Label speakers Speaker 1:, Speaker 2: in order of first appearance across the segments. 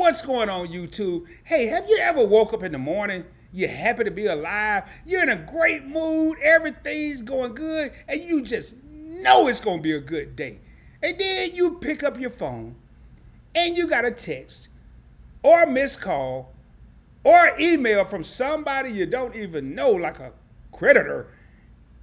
Speaker 1: what's going on, YouTube? Hey, have you ever woke up in the morning, you're happy to be alive, you're in a great mood, everything's going good, and you just know it's going to be a good day. And then you pick up your phone, and you got a text, or a missed call, or email from somebody you don't even know, like a creditor,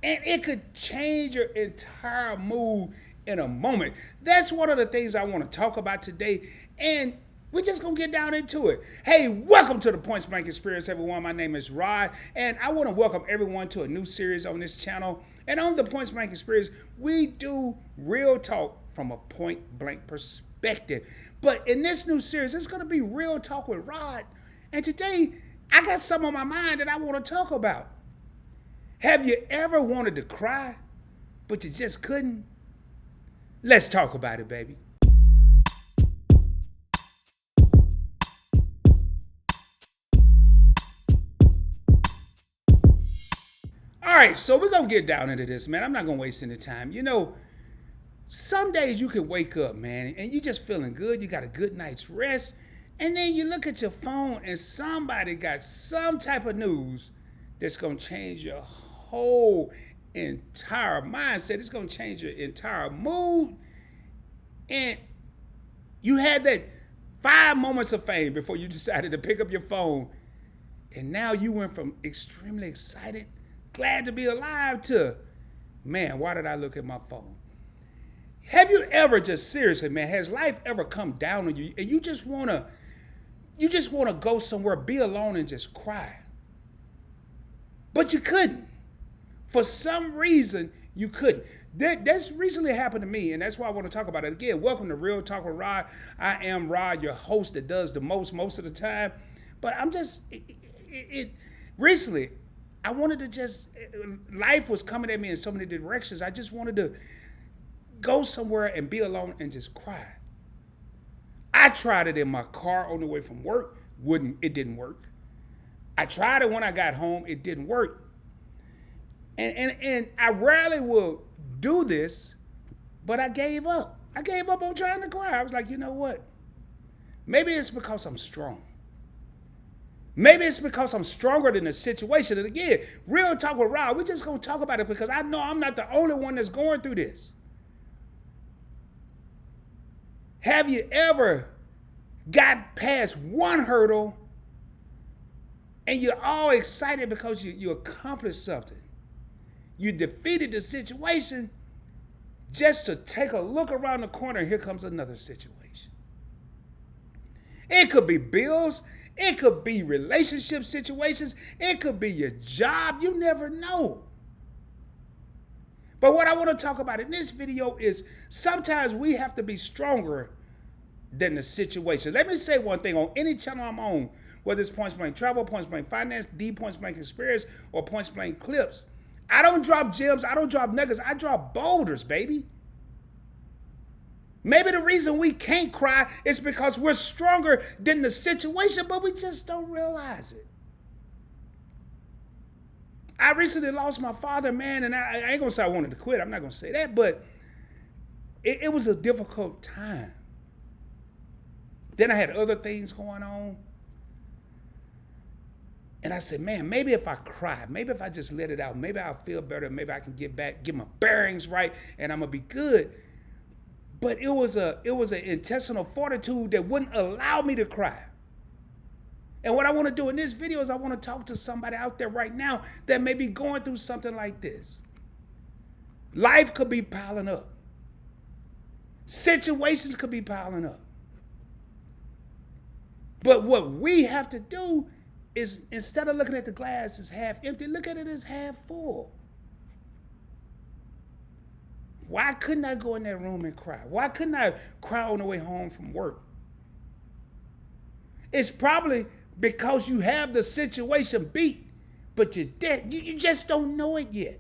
Speaker 1: and it could change your entire mood in a moment. That's one of the things I want to talk about today, and we're just going to get down into it. Hey, welcome to the Point Blank Experience, everyone. My name is Rod, and I want to welcome everyone to a new series on this channel. And on the Point Blank Experience, we do real talk from a point-blank perspective. But in this new series, it's going to be Real Talk with Rod. And today, I got something on my mind that I want to talk about. Have you ever wanted to cry, but you just couldn't? Let's talk about it, baby. All right, so we're going to get down into this, man. I'm not going to waste any time. You know, some days you can wake up, man, and you're just feeling good. You got a good night's rest. And then you look at your phone and somebody got some type of news that's going to change your whole entire mindset. It's going to change your entire mood. And you had that 5 moments of fame before you decided to pick up your phone. And now you went from extremely excited, glad to be alive, to, man, why did I look at my phone? Have you ever just, seriously, man, has life ever come down on you and you just want to go somewhere, be alone and just cry? But you couldn't. For some reason, you couldn't. That's recently happened to me, and that's why I want to talk about it. Again, welcome to Real Talk with Rod. I am Rod, your host that does the most of the time. But I'm just, recently, I wanted to just, life was coming at me in so many directions. I just wanted to go somewhere and be alone and just cry. I tried it in my car on the way from work. It didn't work. I tried it when I got home. It didn't work. And I rarely will do this, but I gave up. I gave up on trying to cry. I was like, you know what? Maybe it's because I'm strong. Maybe it's because I'm stronger than the situation. And again, Real Talk with Rod, we're just going to talk about it because I know I'm not the only one that's going through this. Have you ever got past one hurdle and you're all excited because you accomplished something? You defeated the situation just to take a look around the corner and here comes another situation. It could be bills. It could be relationship situations. It could be your job. You never know. But what I want to talk about in this video is sometimes we have to be stronger than the situation. Let me say one thing. On any channel I'm on, whether it's Point Blank Travel, Point Blank Finance, the Point Blank Experience, or Point Blank Clips, I don't drop gems. I don't drop nuggets. I drop boulders, baby. Maybe the reason we can't cry is because we're stronger than the situation, but we just don't realize it. I recently lost my father, man, and I ain't going to say I wanted to quit. I'm not going to say that, but it was a difficult time. Then I had other things going on. And I said, man, maybe if I cry, maybe if I just let it out, maybe I'll feel better. Maybe I can get back, get my bearings right, and I'm going to be good. But it was an intestinal fortitude that wouldn't allow me to cry. And what I want to do in this video is I want to talk to somebody out there right now that may be going through something like this. Life could be piling up. Situations could be piling up. But what we have to do is, instead of looking at the glass as half empty, look at it as half full. Why couldn't I go in that room and cry? Why couldn't I cry on the way home from work? It's probably because you have the situation beat, but you're dead. You just don't know it yet.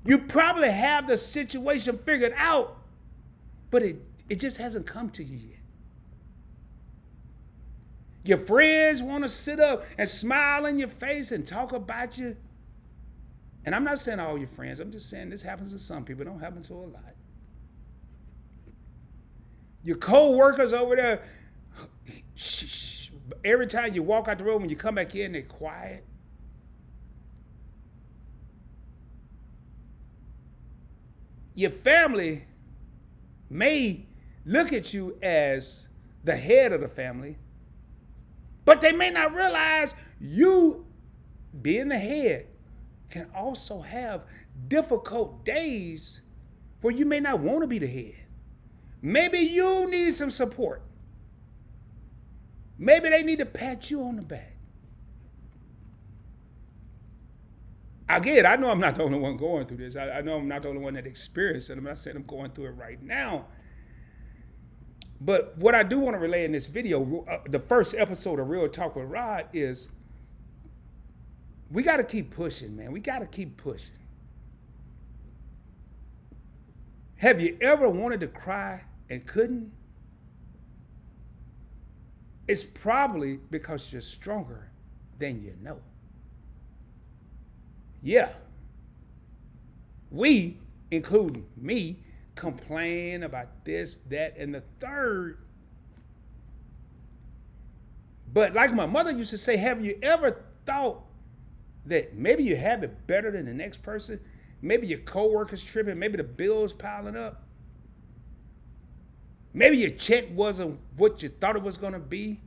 Speaker 1: You probably have the situation figured out, but it just hasn't come to you yet. Your friends want to sit up and smile in your face and talk about you. And I'm not saying all your friends. I'm just saying this happens to some people. It don't happen to a lot. Your co-workers over there Shh. Every time you walk out the room, when you come back in, they're quiet. Your family may look at you as the head of the family, but they may not realize you, being the head, can also have difficult days where you may not want to be the head. Maybe you need some support. Maybe they need to pat you on the back. Again, I know I'm not the only one going through this. I know I'm not the only one that experienced it. I'm not saying I'm going through it right now. But what I do want to relay in this video, the first episode of Real Talk with Rod, is we got to keep pushing, man. We got to keep pushing. Have you ever wanted to cry and couldn't? It's probably because you're stronger than you know. Yeah. We, including me, complain about this, that, and the third. But like my mother used to say, have you ever thought that maybe you have it better than the next person? Maybe your coworker's tripping, maybe the bill's piling up. Maybe your check wasn't what you thought it was going to be.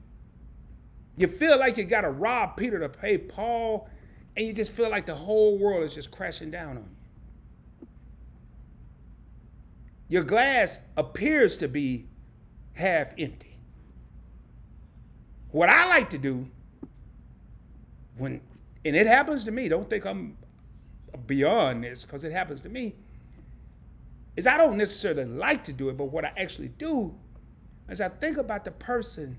Speaker 1: You feel like you got to rob Peter to pay Paul, and you just feel like the whole world is just crashing down on you. Your glass appears to be half empty. What I like to do, and it happens to me, don't think I'm beyond this because it happens to me, is I don't necessarily like to do it, but what I actually do is I think about the person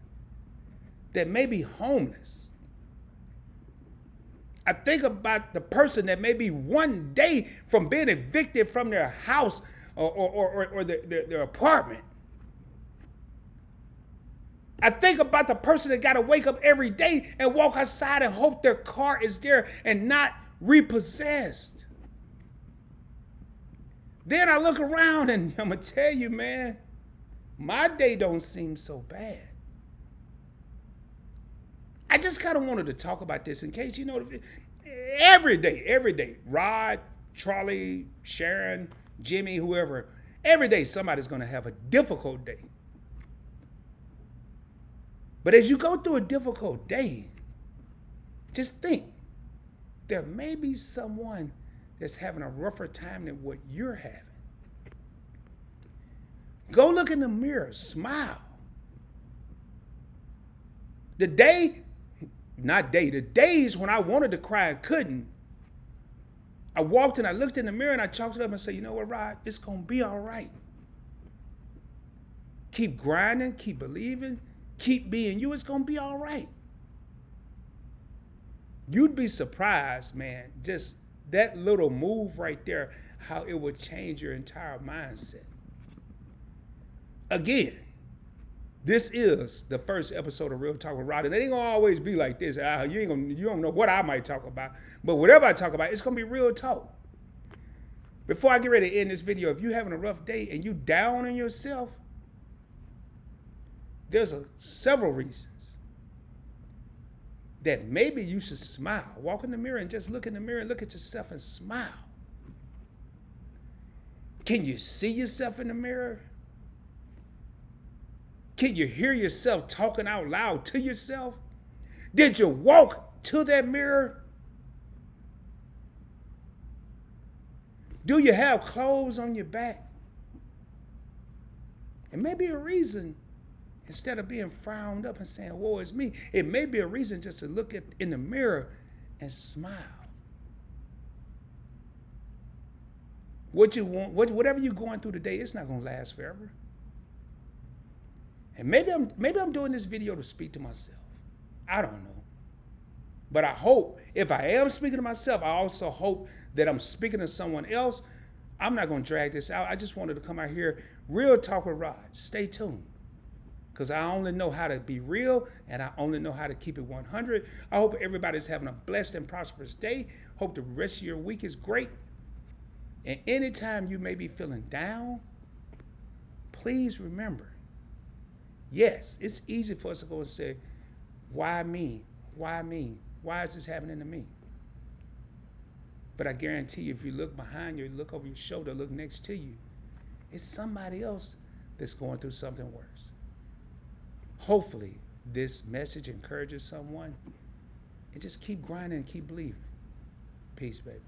Speaker 1: that may be homeless. I think about the person that may be one day from being evicted from their house or their apartment. I think about the person that got to wake up every day and walk outside and hope their car is there and not repossessed. Then I look around and I'm going to tell you, man, my day don't seem so bad. I just kind of wanted to talk about this in case, every day, Rod, Charlie, Sharon, Jimmy, whoever, every day somebody's going to have a difficult day. But as you go through a difficult day, just think, there may be someone that's having a rougher time than what you're having. Go look in the mirror, smile. The days when I wanted to cry and couldn't, I walked and I looked in the mirror and I chalked it up and said, you know what, Rod, it's going to be all right. Keep grinding, keep believing, keep being you. It's going to be all right. You'd be surprised, man, just that little move right there, how it would change your entire mindset. Again, this is the first episode of Real Talk with Rod, and it ain't gonna always be like this. You don't know what I might talk about, but whatever I talk about, it's gonna be real talk. Before I get ready to end this video, if you're having a rough day and you down on yourself, there's several reasons that maybe you should smile. Walk in the mirror and just look in the mirror and look at yourself and smile. Can you see yourself in the mirror? Can you hear yourself talking out loud to yourself? Did you walk to that mirror? Do you have clothes on your back? It may be a reason, instead of being frowned up and saying, woe is me, it may be a reason just to look in the mirror and smile. What you want, whatever you're going through today, it's not going to last forever. And maybe I'm doing this video to speak to myself. I don't know. But I hope, if I am speaking to myself, I also hope that I'm speaking to someone else. I'm not going to drag this out. I just wanted to come out here, Real Talk with Rod. Stay tuned. Because I only know how to be real, and I only know how to keep it 100. I hope everybody's having a blessed and prosperous day. Hope the rest of your week is great. And anytime you may be feeling down, please remember, Yes, it's easy for us to go and say, why me? Why me? Why is this happening to me? But I guarantee you, if you look behind you, look over your shoulder, look next to you, it's somebody else that's going through something worse. Hopefully, this message encourages someone. And just keep grinding and keep believing. Peace, baby.